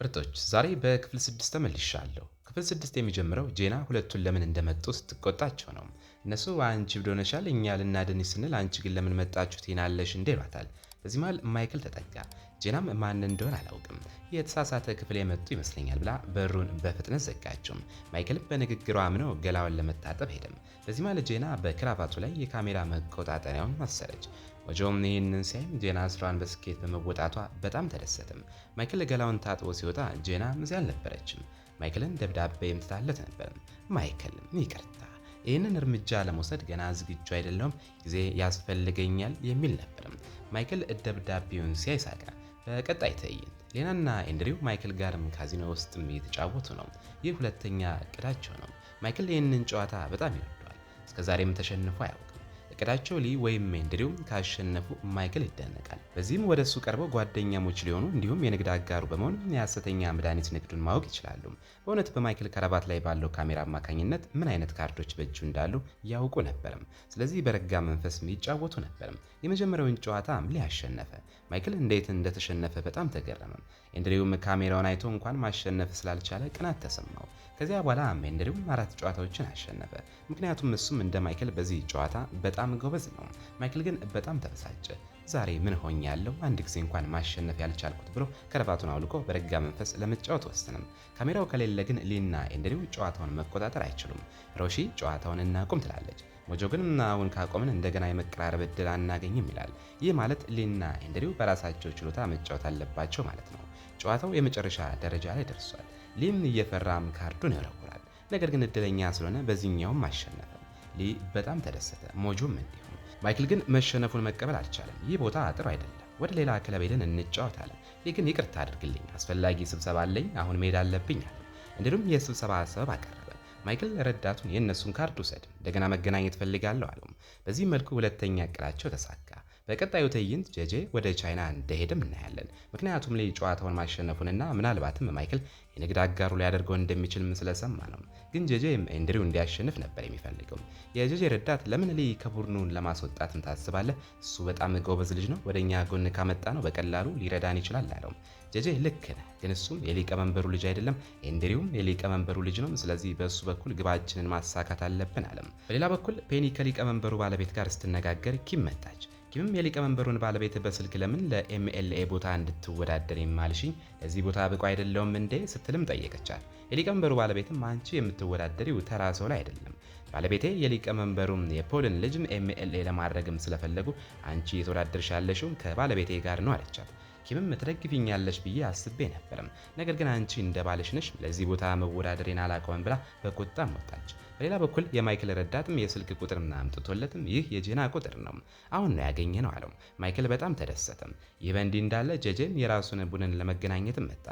ምርጦች ዛሬ በክፍል 6 ተመልሻለሁ። ክፍል 6 የሚጀምረው ጄና ሁለቱን ለምን እንደመጡ ስትቆጣቸው ነው። እነሱ አንቺ እብድ ሆነሻል፣ እኛ ልናድንሽ ስንል አንቺ ግን ለምን መጣችሁ ትይናለሽ እንዴ ይሏታል። በዚህ መሃል ማይክል ተጠጋ። ጄናም ማን እንደሆነ አላውቅም፣ የተሳሳተ ክፍል የመጡ ይመስለኛል ብላ በሩን በፍጥነት ዘጋችው። ማይክልም በንግግሯ አምነው ገላዋን ለመታጠብ ሄደም። በዚህ መሃል ጄና በክራቫቱ ላይ የካሜራ መቆጣጠሪያውን አሰረች። ሞጆም ይህንን ሲያይም ጄና ስራዋን በስኬት በመወጣቷ በጣም ተደሰተም። ማይክል ገላውን ታጥቦ ሲወጣ ጄና እዚያ አልነበረችም። ማይክልን ደብዳቤ የምትታለት ነበር። ማይክል ይቅርታ፣ ይህንን እርምጃ ለመውሰድ ገና ዝግጁ አይደለሁም፣ ጊዜ ያስፈልገኛል የሚል ነበርም። ማይክል ደብዳቤውን ሲያይ ሳቀ። በቀጣይ ትዕይንት ሌናና ኤንድሪው ማይክል ጋርም ካዚኖ ውስጥም እየተጫወቱ ነው። ይህ ሁለተኛ እቅዳቸው ነው። ማይክል ይህንን ጨዋታ በጣም ይወደዋል። እስከዛሬም ተሸንፎ አያውቅም። እቅዳቸው ሊ ወይም ኤንድሪው ካሸነፉ ማይክል ይደነቃል። በዚህም ወደ እሱ ቀርበው ጓደኛሞች ሊሆኑ እንዲሁም የንግድ አጋሩ በመሆን የሐሰተኛ መድኃኒት ንግዱን ማወቅ ይችላሉ። በእውነት በማይክል ከረባት ላይ ባለው ካሜራ አማካኝነት ምን አይነት ካርዶች በእጁ እንዳሉ ያውቁ ነበርም። ስለዚህ በረጋ መንፈስ ይጫወቱ ነበርም። የመጀመሪያውን ጨዋታ ሊ አሸነፈ። ማይክል እንዴት እንደተሸነፈ በጣም ተገረመ። ኤንድሪውም ካሜራውን አይቶ እንኳን ማሸነፍ ስላልቻለ ቅናት ተሰማው። ከዚያ በኋላ ኤንድሪው 4 ጨዋታዎችን አሸነፈ። ምክንያቱም እሱም እንደ ማይክል በዚህ ጨዋታ በጣም ጎበዝ ነው። ማይክል ግን በጣም ተበሳጨ። ዛሬ ምን ሆኛለሁ? አንድ ጊዜ እንኳን ማሸነፍ ያልቻልኩት ብሎ ከረባቱን አውልቆ በረጋ መንፈስ ለመጫወት ወሰነም። ካሜራው ከሌለ ግን ሊና ኤንድሪው ጨዋታውን መቆጣጠር አይችሉም። ሮሺ ጨዋታውን እናቁም ትላለች። ሞጆ ግን አሁን ካቆምን እንደገና የመቀራረብ እድል አናገኝም ይላል። ይህ ማለት ሊና ኤንድሪው በራሳቸው ችሎታ መጫወት አለባቸው ማለት ነው። ጨዋታው የመጨረሻ ደረጃ ላይ ደርሷል። ሊም እየፈራም ካርዱን ይወረውራል። ነገር ግን እድለኛ ስለሆነ በዚህኛውም አሸነፈ። ሊ በጣም ተደሰተ። ሞጆም እንዲሁ። ማይክል ግን መሸነፉን መቀበል አልቻለም። ይህ ቦታ ጥሩ አይደለም፣ ወደ ሌላ ክለብ ሄደን እንጫወታለን። ሊ ግን ይቅርታ አድርግልኝ፣ አስፈላጊ ስብሰባ አለኝ፣ አሁን መሄድ አለብኝ አለ። እንዲሁም የስብሰባ ሰበብ አቀረበ። ማይክል ረዳቱን የእነሱን ካርድ ውሰድ፣ እንደገና መገናኘት ፈልጋለሁ አለው። በዚህ መልኩ ሁለተኛ እቅዳቸው ተሳካ። በቀጣዩ ትዕይንት ጄጄ ወደ ቻይና እንደሄደም እናያለን። ምክንያቱም ሊ ጨዋታውን ማሸነፉንና ምናልባትም ማይክል የንግድ አጋሩ ሊያደርገው እንደሚችል ስለሰማ ነው። ግን ጄጄ ኤንድሪው እንዲያሸንፍ ነበር የሚፈልገው። የጄጄ ረዳት ለምን ሊ ከቡድኑን ለማስወጣትም ታስባለህ? እሱ በጣም ጎበዝ ልጅ ነው፣ ወደኛ ጎን ካመጣ ነው በቀላሉ ሊረዳን ይችላል አለው። ጄጄ ልክ ነህ፣ ግን እሱም የሊቀመንበሩ ልጅ አይደለም፣ ኤንድሪውም የሊቀመንበሩ ልጅ ነው። ስለዚህ በእሱ በኩል ግባችንን ማሳካት አለብን አለም። በሌላ በኩል ፔኒ ከሊቀመንበሩ ባለቤት ጋር ስትነጋገር ኪም መጣች። ኪምም የሊቀመንበሩን ባለቤት በስልክ ለምን ለኤምኤልኤ ቦታ እንድትወዳደር የማልሽኝ ለዚህ ቦታ ብቁ አይደለሁም እንዴ ስትልም ጠየቀቻት። የሊቀመንበሩ ባለቤትም አንቺ የምትወዳደሪው ተራ ሰው ላይ አይደለም፣ ባለቤቴ የሊቀመንበሩም የፖልን ልጅም ኤምኤልኤ ለማድረግም ስለፈለጉ አንቺ የተወዳደርሽ ያለሽው ከባለቤቴ ጋር ነው አለቻት። ኪምም ትደግፊኛለሽ ብዬ አስቤ ነበርም፣ ነገር ግን አንቺ እንደ ባልሽ ነሽ፣ ለዚህ ቦታ መወዳደሬን አላቆምም ብላ በቁጣም ወጣች። በሌላ በኩል የማይክል ረዳትም የስልክ ቁጥር አምጥቶለትም ይህ የጄና ቁጥር ነው፣ አሁን ነው ያገኘ ነው አለው። ማይክል በጣም ተደሰተም። ይህ በእንዲህ እንዳለ ጄጄም የራሱን ቡድን ለመገናኘትም መጣ።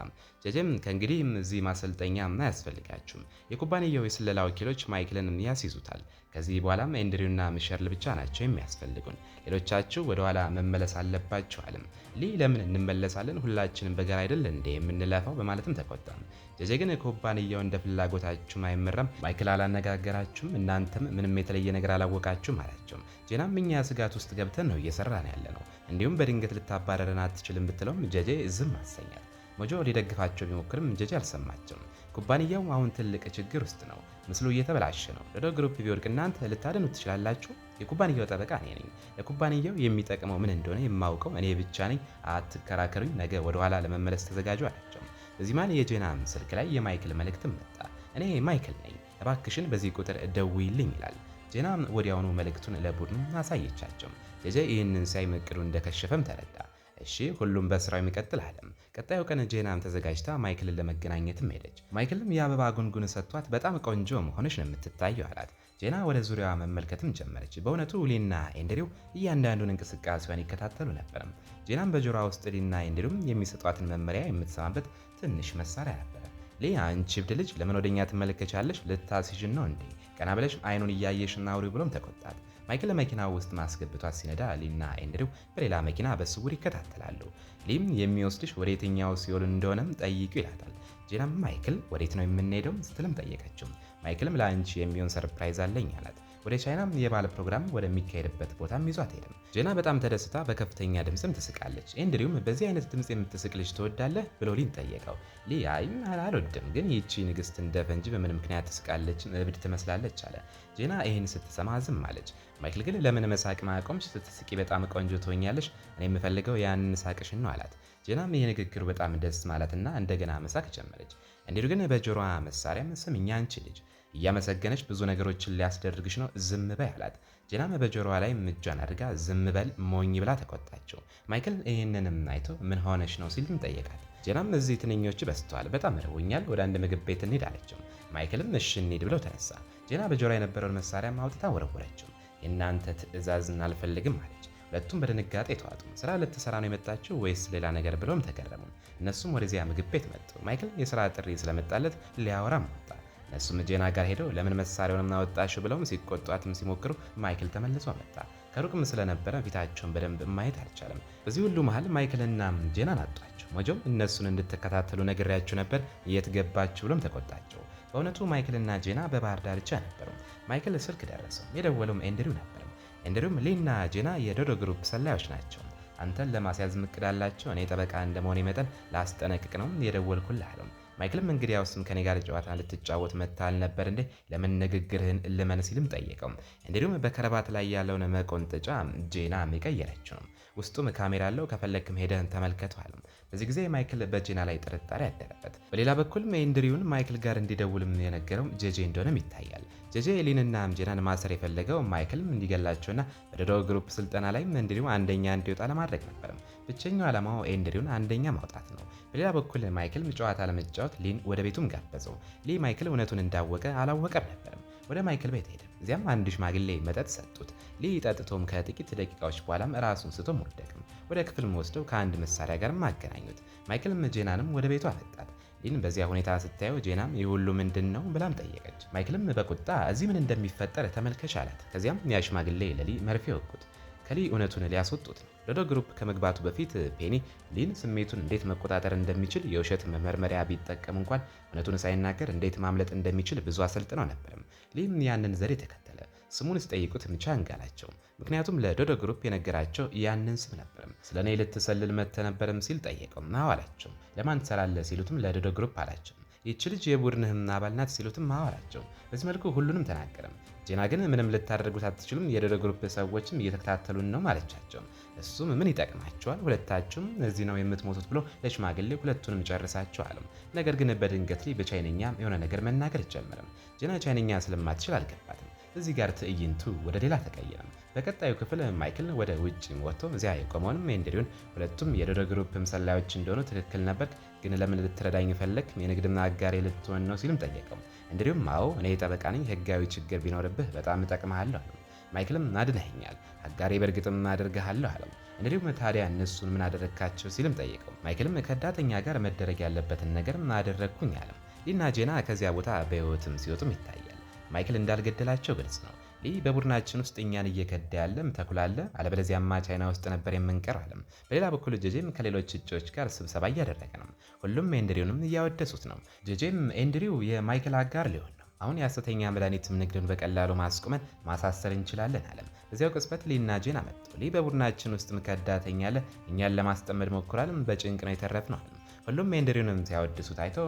ጄጄም ከእንግዲህም እዚህ ማሰልጠኛ አያስፈልጋችሁም፣ የኩባንያው የስለላ ወኪሎች ማይክልን ያስይዙታል። ከዚህ በኋላም ኤንድሪውና ሚሸርል ብቻ ናቸው የሚያስፈልጉን፣ ሌሎቻችሁ ወደ ኋላ መመለስ አለባችሁ አለም። ሊ ለምን እንመለሳለን? ሁላችንም በጋራ አይደል እንዴ የምንለፋው? በማለትም ተቆጣም። ጄጄ ግን ኩባንያው እንደ ፍላጎታችሁም አይመራም፣ ማይክል አላነጋገራችሁም፣ እናንተም ምንም የተለየ ነገር አላወቃችሁም አላቸው። ጄናም እኛ ስጋት ውስጥ ገብተን ነው እየሰራን ያለ ነው፣ እንዲሁም በድንገት ልታባረረን አትችልም ብትለውም ጄጄ ዝም አሰኛል። ሞጆ ሊደግፋቸው ቢሞክርም ጄጄ አልሰማቸውም። ኩባንያው አሁን ትልቅ ችግር ውስጥ ነው፣ ምስሉ እየተበላሸ ነው። ዶዶ ግሩፕ ቢወድቅ እናንተ ልታድኑት ትችላላችሁ? የኩባንያው ጠበቃ እኔ ነኝ። ለኩባንያው የሚጠቅመው ምን እንደሆነ የማውቀው እኔ ብቻ ነኝ። አትከራከሩኝ፣ ነገ ወደኋላ ለመመለስ ተዘጋጁ አላቸው። በዚህ ማን የጄናም ስልክ ላይ የማይክል መልእክትም መጣ። እኔ ማይክል ነኝ፣ እባክሽን በዚህ ቁጥር ደውይልኝ ይላል። ጄናም ወዲያውኑ መልእክቱን ለቡድኑ አሳየቻቸው። ጄጄ ይህንን ሳይ እቅዱ እንደከሸፈም ተረዳ። እሺ ሁሉም በስራው የሚቀጥል አለም። ቀጣዩ ቀን ጄናም ተዘጋጅታ ማይክልን ለመገናኘትም ሄደች። ማይክልም የአበባ ጉንጉን ሰጥቷት በጣም ቆንጆ መሆንሽ ነው የምትታየው አላት። ጄና ወደ ዙሪያዋ መመልከትም ጀመረች። በእውነቱ ሊና ኤንድሪው እያንዳንዱን እንቅስቃሴዋን ይከታተሉ ነበርም። ጄናም በጆሮዋ ውስጥ ሊና ኤንድሪው የሚሰጧትን መመሪያ የምትሰማበት ትንሽ መሳሪያ ነበረ። ሊ አንቺ እብድ ልጅ ለምን ወደኛ ትመለከቻለሽ? ልታስይዥን ነው እንዴ? ቀና ብለሽ አይኑን እያየሽና አውሪ ብሎም ተቆጣት። ማይክል መኪናው ውስጥ ማስገብቷት ሲነዳ ሊና ኤንድሪው በሌላ መኪና በስውር ይከታተላሉ። ሊም የሚወስድሽ ወደ የትኛው ሲኦል እንደሆነም ጠይቁ ይላታል። ጄናም ማይክል ወዴት ነው የምንሄደው ስትልም ጠየቀችው። ማይክልም ለአንቺ የሚሆን ሰርፕራይዝ አለኝ አላት። ወደ ቻይናም የባለ ፕሮግራም ወደሚካሄድበት ቦታም ይዟት ሄደ። ጄና በጣም ተደስታ በከፍተኛ ድምፅም ትስቃለች። ኤንድሪውም በዚህ አይነት ድምፅ የምትስቅ ልጅ ትወዳለህ ብሎ ሊን ጠየቀው። ሊ አይም አልወድም፣ ግን ይቺ ንግስት እንደ ፈንጂ በምን ምክንያት ትስቃለች? እብድ ትመስላለች አለ። ጄና ይህን ስትሰማ ዝም አለች። ማይክል ግን ለምን መሳቅ ማቆምሽ? ስትስቂ በጣም ቆንጆ ትሆኛለሽ። እኔ የምፈልገው ያንን ሳቅሽን ነው አላት። ጄናም ይህ ንግግሩ በጣም ደስ ማለትና እንደገና መሳቅ ጀመረች። ኤንድሪው ግን በጆሮዋ መሳሪያም ስምኛ አንቺ ልጅ እያመሰገነች ብዙ ነገሮችን ሊያስደርግሽ ነው፣ ዝም በይ አላት። ጄናም በጆሮዋ ላይ እጇን አድርጋ ዝም በል ሞኝ ብላ ተቆጣቸው። ማይክል ይህንንም አይቶ ምን ሆነሽ ነው ሲልም ጠየቃት። ጄናም እዚህ ትንኞች በዝተዋል፣ በጣም ርቦኛል፣ ወደ አንድ ምግብ ቤት እንሂድ አለችው። ማይክልም እሺ እንሂድ ብለው ተነሳ። ጄና በጆሮዋ የነበረውን መሳሪያ አውጥታ ወረወረችው። የእናንተ ትዕዛዝን አልፈልግም አለች። ሁለቱም በድንጋጤ ተዋጡ። ስራ ልትሰራ ነው የመጣችው ወይስ ሌላ ነገር ብለውም ተገረሙ። እነሱም ወደዚያ ምግብ ቤት መጡ። ማይክል የስራ ጥሪ ስለመጣለት ሊያወራም ወጣ። እነሱም ጄና ጋር ሄደው ለምን መሳሪያውን አወጣሽው ብለውም ሲቆጧትም ሲሞክሩ ማይክል ተመልሶ መጣ። ከሩቅም ስለነበረ ፊታቸውን በደንብ ማየት አልቻለም። በዚህ ሁሉ መሃል ማይክልና ጄናን አጧቸው። ሞጆም እነሱን እንድትከታተሉ ነግሬያችሁ ነበር፣ የት ገባችሁ ብሎም ተቆጣቸው። በእውነቱ ማይክልና ጄና በባህር ዳርቻ ነበሩ። ማይክል ስልክ ደረሰው። የደወለውም ኤንድሪው ነበር። ኤንድሪውም ሊና ጄና የዶዶ ግሩፕ ሰላዮች ናቸው፣ አንተን ለማስያዝ እቅድ አላቸው። እኔ ጠበቃ እንደመሆኔ መጠን ላስጠነቅቅ ነው የደወልኩልህ አለው። ማይክልም እንግዲያውስም ከኔ ጋር ጨዋታ ልትጫወት መጥተሃል ነበር እንዴ? ለምን ንግግርህን ልመን ሲልም ጠየቀው። ኤንድሪውም በከረባት ላይ ያለውን መቆንጠጫ ጄና የቀየረችው ነው። ውስጡም ካሜራ አለው፣ ከፈለክም ሄደህን ተመልከተው አለው። በዚህ ጊዜ ማይክል በጄና ላይ ጥርጣሬ ያደረበት። በሌላ በኩልም ኤንድሪውን ማይክል ጋር እንዲደውልም የነገረው ጄጄ እንደሆነም ይታያል። ጄጄ ሊንና ጄናን ማሰር የፈለገው ማይክልም እንዲገላቸውና በዶዶ ግሩፕ ስልጠና ላይም ኤንድሪው አንደኛ እንዲወጣ ለማድረግ ነበር። ብቸኛው ዓላማው ኤንድሪውን አንደኛ ማውጣት ነው። በሌላ በኩል ማይክልም ጨዋታ ለመጫወት ሊን ወደ ቤቱም ጋበዘው። ሊ ማይክል እውነቱን እንዳወቀ አላወቀም ነበርም። ወደ ማይክል ቤት ሄደ። እዚያም አንድ ሽማግሌ መጠጥ ሰጡት። ሊ ጠጥቶም ከጥቂት ደቂቃዎች በኋላም ራሱን ስቶም ወደቅም። ወደ ክፍልም ወስደው ከአንድ መሳሪያ ጋርም አገናኙት። ማይክልም ጄናንም ወደ ቤቱ አመጣት። ሊን በዚያ ሁኔታ ስታየው ጄናም ይህ ሁሉ ምንድን ነው ብላም ጠየቀች። ማይክልም በቁጣ እዚህ ምን እንደሚፈጠር ተመልከች አላት። ከዚያም ያ ሽማግሌ ለሊ መርፌ ወጉት። ከሊ እውነቱን ሊያስወጡት ነው። ዶዶ ግሩፕ ከመግባቱ በፊት ፔኒ ሊን ስሜቱን እንዴት መቆጣጠር እንደሚችል የውሸት መመርመሪያ ቢጠቀም እንኳን እውነቱን ሳይናገር እንዴት ማምለጥ እንደሚችል ብዙ አሰልጥነው ነበርም። ሊም ያንን ዘዴ ተከተለ። ስሙን ሲጠይቁት ቻንግ አላቸው። ምክንያቱም ለዶዶ ግሩፕ የነገራቸው ያንን ስም ነበርም። ስለ እኔ ልትሰልል መጥተህ ነበርም ሲል ጠየቀው። አዎ አላቸው። ለማን ትሰራለህ ሲሉትም ለዶዶ ግሩፕ አላቸው። ይህች ልጅ የቡድንህም አባል ናት ሲሉትም አዎ አላቸው። በዚህ መልኩ ሁሉንም ተናገረም። ጄና ግን ምንም ልታደርጉት አትችሉም፣ የዶዶ ግሩፕ ሰዎችም እየተከታተሉን ነው ማለቻቸው። እሱም ምን ይጠቅማቸዋል፣ ሁለታችሁም እዚህ ነው የምትሞቱት ብሎ ለሽማግሌ ሁለቱንም ጨርሳቸው አለው። ነገር ግን በድንገት ላይ በቻይንኛ የሆነ ነገር መናገር ጀመረም። ጄና ቻይንኛ ስለማትችል አልገባትም። እዚህ ጋር ትዕይንቱ ወደ ሌላ ተቀየረም። በቀጣዩ ክፍል ማይክል ወደ ውጭ ወጥቶ እዚያ የቆመውንም ኤንድሪውን ሁለቱም የዶዶ ግሩፕ ሰላዮች እንደሆኑ ትክክል ነበር፣ ግን ለምን ልትረዳኝ ፈለግ? የንግድና አጋሬ ልትሆን ነው ሲልም ጠየቀው። ኤንድሪውም አዎ እኔ ጠበቃ ነኝ፣ ህጋዊ ችግር ቢኖርብህ በጣም እጠቅምሃለሁ አለው። ማይክልም አድነኸኛል፣ አጋሬ በእርግጥም አድርግሃለሁ አለው። ኤንድሪውም ታዲያ እነሱን ምን አደረግካቸው ሲልም ጠየቀው። ማይክልም ከዳተኛ ጋር መደረግ ያለበትን ነገር አደረግኩኝ አለው። ሊና ጄና ከዚያ ቦታ በህይወትም ሲወጡም ይታያል። ማይክል እንዳልገደላቸው ግልጽ ነው። ሊ በቡድናችን ውስጥ እኛን እየከዳ ያለም ተኩላ አለ፣ አለበለዚያማ ቻይና ውስጥ ነበር የምንቀር አለም። በሌላ በኩል ጄጄም ከሌሎች እጩዎች ጋር ስብሰባ እያደረገ ነው። ሁሉም ኤንድሪውንም እያወደሱት ነው። ጄጄም ኤንድሪው የማይክል አጋር ሊሆን ነው፣ አሁን የሐሰተኛ መድኃኒት ንግድን በቀላሉ ማስቆመን ማሳሰር እንችላለን አለም። በዚያው ቅጽበት ሊና ጄና መጡ። ሊ በቡድናችን ውስጥ ከዳተኛ አለ፣ እኛን ለማስጠመድ ሞክሯልም፣ በጭንቅ ነው የተረፍነው አለም። ሁሉም ኤንድሪውንም ሲያወድሱት አይቶ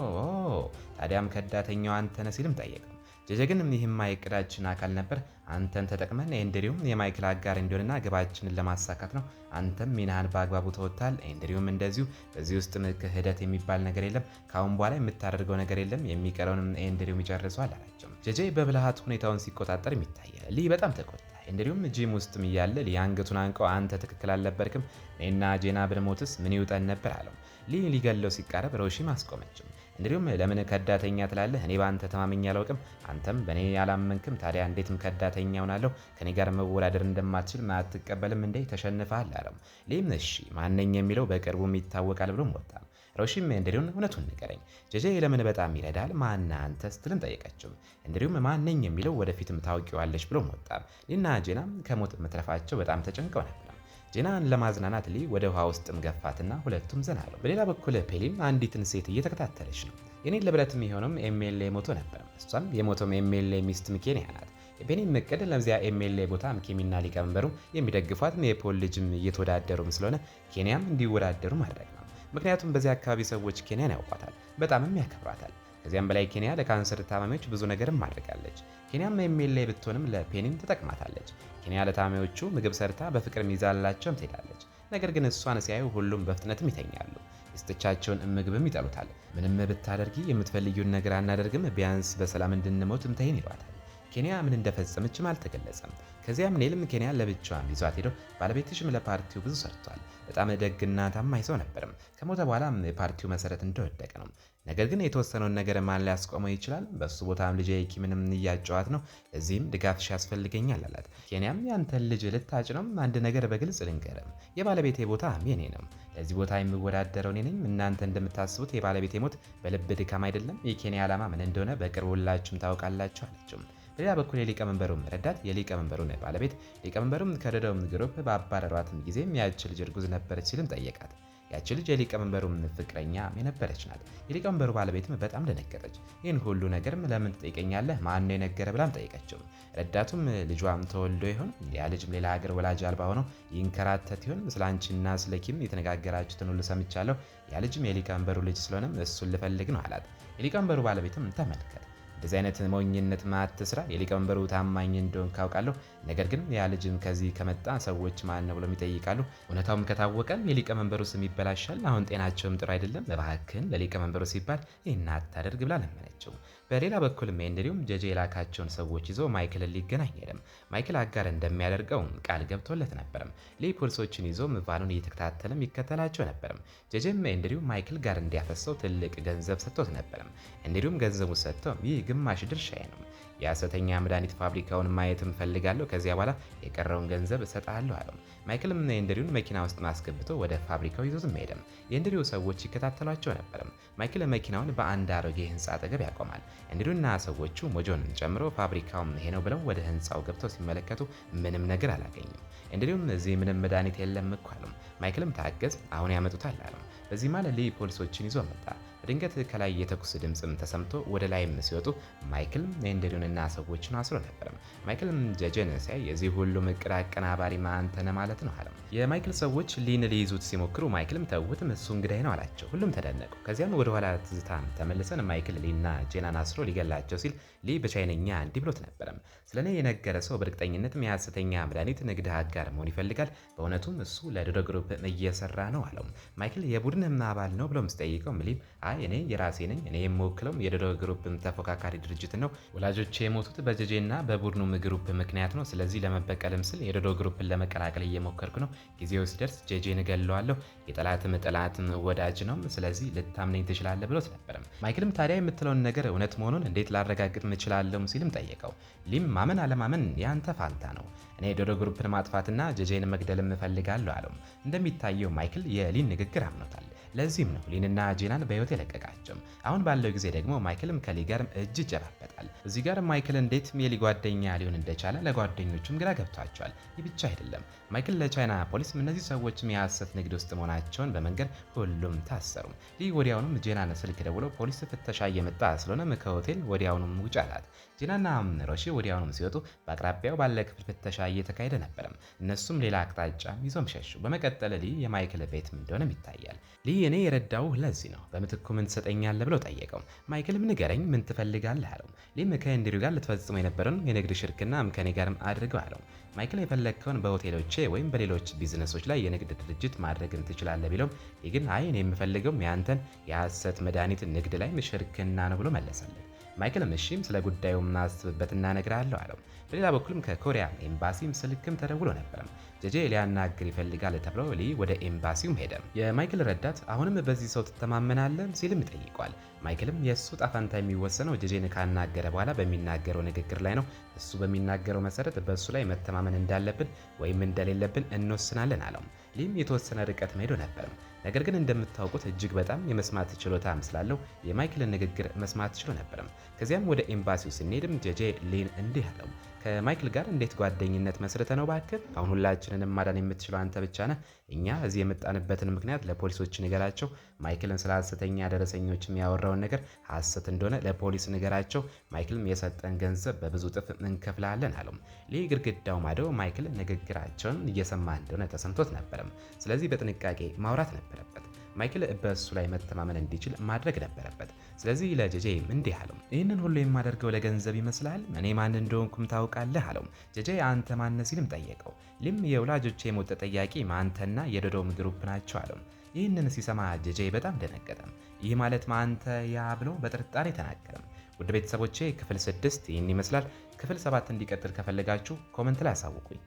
ታዲያም ከዳተኛው አንተ ነህ ሲልም ጠየቀው። ጄጄ ግን ይህማ የዕቅዳችን አካል ነበር፣ አንተን ተጠቅመን ኤንድሪውም የማይክል አጋር እንዲሆንና ግባችንን ለማሳካት ነው። አንተም ሚናህን በአግባቡ ተወጥተሃል፣ ኤንድሪውም እንደዚሁ። በዚህ ውስጥ ክህደት የሚባል ነገር የለም፣ ካሁን በኋላ የምታደርገው ነገር የለም፣ የሚቀረውንም ኤንድሪውም ይጨርሰዋል አላቸው። ጄጄ በብልሃት ሁኔታውን ሲቆጣጠር ይታያል። ሊ በጣም ተቆጣ። ኤንድሪውም ጂም ውስጥም እያለ ሊ አንገቱን አንቀው አንተ ትክክል አልነበርክም፣ እኔና ጄና ብንሞትስ ምን ይውጠን ነበር አለው። ሊ ሊገለው ሲቃረብ ሮሺም አስቆመችው። ኤንድሪውም ለምን ከዳተኛ ትላለህ? እኔ በአንተ ተማምኜ አላውቅም፣ አንተም በእኔ አላመንክም። ታዲያ እንዴትም ከዳተኛ ሆናለሁ? ከኔ ጋር መወዳደር እንደማትችል አትቀበልም እንዴ? ተሸንፈሃል አለው። ሊም እሺ ማነኝ የሚለው በቅርቡም ይታወቃል ብሎም ወጣ። ሮሺም ኤንድሪውን እውነቱን ንገረኝ፣ ጄጄ ለምን በጣም ይረዳል፣ ማን አንተ ስትልም ጠየቀችው። ኤንድሪውም ማነኝ የሚለው ወደፊትም ታውቂዋለሽ ብሎም ወጣ። ሊና ጄናም ከሞት መትረፋቸው በጣም ተጨንቀው ነበር። ጄናን ለማዝናናት ሊ ወደ ውሃ ውስጥም ገፋትና ሁለቱም ዘና አሉ። በሌላ በኩል ፔሊም አንዲትን ሴት እየተከታተለች ነው። የኔን ለብረትም የሆነም ኤምኤልኤ ሞቶ ነበር። እሷም የሞቶም ኤምኤልኤ ሚስት ሚኬንያ ናት። የቤኒም እቅድ ለዚያ ኤምኤልኤ ቦታ ኪሚና ሊቀመንበሩ የሚደግፏት የፖል ልጅም እየተወዳደሩም ስለሆነ ኬንያም እንዲወዳደሩ ማድረግ ነው። ምክንያቱም በዚያ አካባቢ ሰዎች ኬንያን ያውቋታል፣ በጣምም ያከብሯታል። ከዚያም በላይ ኬንያ ለካንሰር ታማሚዎች ብዙ ነገርም አድርጋለች። ኬንያም ኤምኤልኤ ብትሆንም ለፔኒም ትጠቅማታለች። ኬንያ ለታማሚዎቹ ምግብ ሰርታ በፍቅር ይዛላቸውም ትሄዳለች። ነገር ግን እሷን ሲያዩ ሁሉም በፍጥነትም ይተኛሉ። የሰጠቻቸውን ምግብም ይጠሉታል። ምንም ብታደርጊ የምትፈልጊውን ነገር አናደርግም፣ ቢያንስ በሰላም እንድንሞትም ተይን ይሏታል። ኬንያ ምን እንደፈጸመችም አልተገለጸም። ከዚያም ኔልም ኬንያ ለብቻዋም ይዟት ሄዶ ባለቤትሽም ለፓርቲው ብዙ ሰርቷል፣ በጣም ደግና ታማኝ ሰው ነበርም። ከሞተ በኋላም የፓርቲው መሰረት እንደወደቀ ነው። ነገር ግን የተወሰነውን ነገር ማን ሊያስቆመው ይችላል? በሱ ቦታም ልጄ ኪምንም እያጨዋት ነው። ለዚህም ድጋፍሽ ያስፈልገኛል አላት። ኬንያም ያንተን ልጅ ልታጭ ነው? አንድ ነገር በግልጽ ልንገርም፣ የባለቤቴ ቦታ የኔ ነው። ለዚህ ቦታ የምወዳደረው እኔ ነኝ። እናንተ እንደምታስቡት የባለቤቴ ሞት በልብ ድካም አይደለም። የኬንያ ዓላማ ምን እንደሆነ በቅርቡ ሁላችሁም ታውቃላችሁ አለችው። በሌላ በኩል የሊቀመንበሩም ረዳት የሊቀመንበሩን ባለቤት ሊቀመንበሩም ከረዳውም ግሩፕ በአባረሯትም ጊዜም ያች ልጅ እርጉዝ ነበረች ሲልም ጠየቃት። ያቺ ልጅ የሊቀመንበሩም ፍቅረኛ የነበረች ናት። የሊቀመንበሩ ባለቤትም በጣም ደነገጠች። ይህን ሁሉ ነገርም ለምን ትጠይቀኛለህ? ማን ነው የነገረ ብላም ጠይቀችው። ረዳቱም ልጇም ተወልዶ ይሆን? ያ ልጅም ሌላ ሀገር ወላጅ አልባ ሆኖ ይንከራተት ይሆን? ስለ አንቺና ስለ ኪም የተነጋገራችሁትን ሁሉ ሰምቻለሁ። ያ ልጅም የሊቀመንበሩ ልጅ ስለሆነም እሱን ልፈልግ ነው አላት። የሊቀመንበሩ ባለቤትም ተመልከት፣ እንደዚህ አይነት ሞኝነት ማትስራ፣ የሊቀመንበሩ ታማኝ እንደሆን ካውቃለሁ። ነገር ግን ያ ልጅም ከዚህ ከመጣ ሰዎች ማን ነው ብለው ይጠይቃሉ። እውነታውም ከታወቀም የሊቀመንበሩ ስም ይበላሻል። አሁን ጤናቸውም ጥሩ አይደለም። እባክህን ለሊቀመንበሩ ሲባል ይህን አታደርግ ብላ ለመነችው። በሌላ በኩልም ኤንድሪውም ጄጄ የላካቸውን ሰዎች ይዞ ማይክልን ሊገናኝ ሄደም። ማይክል አጋር እንደሚያደርገው ቃል ገብቶለት ነበርም። ሊ ፖሊሶችን ይዞ ቫኑን እየተከታተለም ይከተላቸው ነበርም። ጄጄም ኤንድሪው ማይክል ጋር እንዲያፈሰው ትልቅ ገንዘብ ሰጥቶት ነበርም። ኤንድሪውም ገንዘቡ ሰጥተው ይህ ግማሽ ድርሻዬ ነው፣ የሐሰተኛ መድኃኒት ፋብሪካውን ማየት እፈልጋለሁ፣ ከዚያ በኋላ የቀረውን ገንዘብ እሰጥሃለሁ አለው። ማይክልም ኤንድሪውን መኪና ውስጥ ማስገብቶ ወደ ፋብሪካው ይዞትም ሄደም። የኤንድሪው ሰዎች ይከታተሏቸው ነበርም። ማይክል መኪናውን በአንድ አሮጌ ህንፃ አጠገብ ያቆማል። ኤንድሪውና ሰዎቹ ሞጆን ጨምሮ ፋብሪካውም ይሄ ነው ብለው ወደ ህንፃው ገብተው ሲመለከቱ ምንም ነገር አላገኙም። ኤንድሪውም እዚህ ምንም መድኃኒት የለም እኮ አለው። ማይክልም ታገዝ፣ አሁን ያመጡታል አለው። በዚህ ማለት ሊ ፖሊሶችን ይዞ መጣ። በድንገት ከላይ የተኩስ ድምፅም ተሰምቶ ወደ ላይም ሲወጡ ማይክል ኤንድሪውንና ሰዎችን አስሮ ነበርም። ማይክልም ጄጄን ሲያይ የዚህ ሁሉም እቅድ አቀናባሪ አንተ ነህ ማለት ነው አለው። የማይክል ሰዎች ሊን ሊይዙት ሲሞክሩ ማይክልም ተውትም፣ እሱ እንግዳይ ነው አላቸው። ሁሉም ተደነቁ። ከዚያም ወደ ኋላ ትዝታ ተመልሰን ማይክል ሊና ጄናን አስሮ ሊገላቸው ሲል ሊ በቻይነኛ እንዲህ ብሎት ነበረም። ስለኔ የነገረ ሰው በእርግጠኝነትም የሐሰተኛ መድኃኒት ንግድ አጋር መሆን ይፈልጋል። በእውነቱም እሱ ለዶዶ ግሩፕ እየሰራ ነው አለው። ማይክል የቡድን አባል ነው ብሎም ሲጠይቀው ሊም አይ እኔ የራሴ ነኝ፣ እኔ የምወክለው የዶዶ ግሩፕ ተፎካካሪ ድርጅት ነው። ወላጆቼ የሞቱት በጄጄና በቡድኑ ግሩፕ ምክንያት ነው። ስለዚህ ለመበቀልም ስል የዶዶ ግሩፕን ለመቀላቀል እየሞከርኩ ነው። ጊዜው ሲደርስ ጄጄን እገለዋለሁ። የጠላትም ጠላትም ወዳጅ ነው። ስለዚህ ልታምነኝ ትችላለህ ብሎት ነበርም። ማይክልም ታዲያ የምትለውን ነገር እውነት መሆኑን እንዴት ላረጋግጥ እችላለሁ ሲልም ጠየቀው። ሊም ማመን አለማመን ያንተ ፋንታ ነው። እኔ ዶዶ ግሩፕን ማጥፋትና ጄጄን መግደልም እፈልጋለሁ አለው። እንደሚታየው ማይክል የሊን ንግግር አምኖታል። ለዚህም ነው ሊንና ጄናን በህይወት የለቀቃቸው። አሁን ባለው ጊዜ ደግሞ ማይክልም ከሊ ጋርም እጅ ይጨባበጣል። እዚህ ጋር ማይክል እንዴት የሊ ጓደኛ ሊሆን እንደቻለ ለጓደኞቹም ግራ ገብቷቸዋል። ይህ ብቻ አይደለም። ማይክል ለቻይና ፖሊስ እነዚህ ሰዎችም የሐሰት ንግድ ውስጥ መሆናቸውን በመንገድ ሁሉም ታሰሩ። ሊ ወዲያውኑም ጄናን ስልክ ደውሎ ፖሊስ ፍተሻ እየመጣ ስለሆነም ከሆቴል ወዲያውኑም ውጭ አላት። ጄናና ሮሺ ወዲያውኑም ሲወጡ በአቅራቢያው ባለ ክፍል ፍተሻ እየተካሄደ ነበርም። እነሱም ሌላ አቅጣጫ ይዞም ሸሹ። በመቀጠል ሊ የማይክል ቤትም እንደሆነም ይታያል። ሊ እኔ የረዳውህ ለዚህ ነው፣ በምትኩ ምን ትሰጠኛለህ ብለው ጠየቀው። ማይክልም ንገረኝ፣ ምን ትፈልጋለህ አለው። ሊም ከኤንድሪው ጋር ልትፈጽሙ የነበረውን የንግድ ሽርክና ከኔ ጋርም አድርገው አለው። ማይክል የፈለግከውን በሆቴሎቼ ወይም በሌሎች ቢዝነሶች ላይ የንግድ ድርጅት ማድረግም ትችላለህ ቢለውም ይህ ግን አይ እኔ የምፈልገውም ያንተን የሐሰት መድኃኒት ንግድ ላይ ሽርክና ነው ብሎ መለሰለት። ማይክልም እሺም ስለ ጉዳዩ ማስብበትና እነግርሃለሁ አለው። በሌላ በኩልም ከኮሪያ ኤምባሲም ስልክም ተደውሎ ነበርም። ጄጄ ሊያናግር ይፈልጋል ተብሎ ሊ ወደ ኤምባሲውም ሄደ። የማይክል ረዳት አሁንም በዚህ ሰው ትተማመናለህ ሲልም ይጠይቋል። ማይክልም የእሱ ጣፋንታ የሚወሰነው ጄጄን ካናገረ በኋላ በሚናገረው ንግግር ላይ ነው። እሱ በሚናገረው መሰረት በእሱ ላይ መተማመን እንዳለብን ወይም እንደሌለብን እንወስናለን አለው። ሊም የተወሰነ ርቀት መሄዶ ነበርም። ነገር ግን እንደምታውቁት እጅግ በጣም የመስማት ችሎታም ስላለው የማይክልን ንግግር መስማት ችሎ ነበርም። ከዚያም ወደ ኤምባሲው ስንሄድም ጄጄ ሊን እንዲህ አለው፣ ከማይክል ጋር እንዴት ጓደኝነት መስርተ ነው? እባክህ አሁን ሁላችንንም ማዳን የምትችለው አንተ ብቻ ነህ። እኛ እዚህ የመጣንበትን ምክንያት ለፖሊሶች ንገራቸው፣ ማይክልን ስለ ሐሰተኛ ደረሰኞችም ያወራውን ነገር ሐሰት እንደሆነ ለፖሊስ ንገራቸው፣ ማይክልም የሰጠን ገንዘብ በብዙ እጥፍ እንከፍላለን አለው። ሊ ግድግዳው ማዶ ማይክል ንግግራቸውን እየሰማ እንደሆነ ተሰምቶት ነበረም። ስለዚህ በጥንቃቄ ማውራት ነበረበት። ማይክል በእሱ ላይ መተማመን እንዲችል ማድረግ ነበረበት። ስለዚህ ለጄጄ እንዲህ አለው፣ ይህንን ሁሉ የማደርገው ለገንዘብ ይመስላል? እኔ ማን እንደሆንኩም ታውቃለህ አለው። ጄጄ አንተ ማን ሲልም ጠየቀው። ሊም የወላጆቼ የሞት ተጠያቂ ማንተና የዶዶም ግሩፕ ናቸው አለው። ይህንን ሲሰማ ጄጄ በጣም ደነገጠም። ይህ ማለት ማንተ ያ ብሎ በጥርጣሬ ተናገረም። ውድ ቤተሰቦቼ ክፍል 6 ይህን ይመስላል። ክፍል 7 እንዲቀጥል ከፈለጋችሁ ኮመንት ላይ አሳውቁኝ።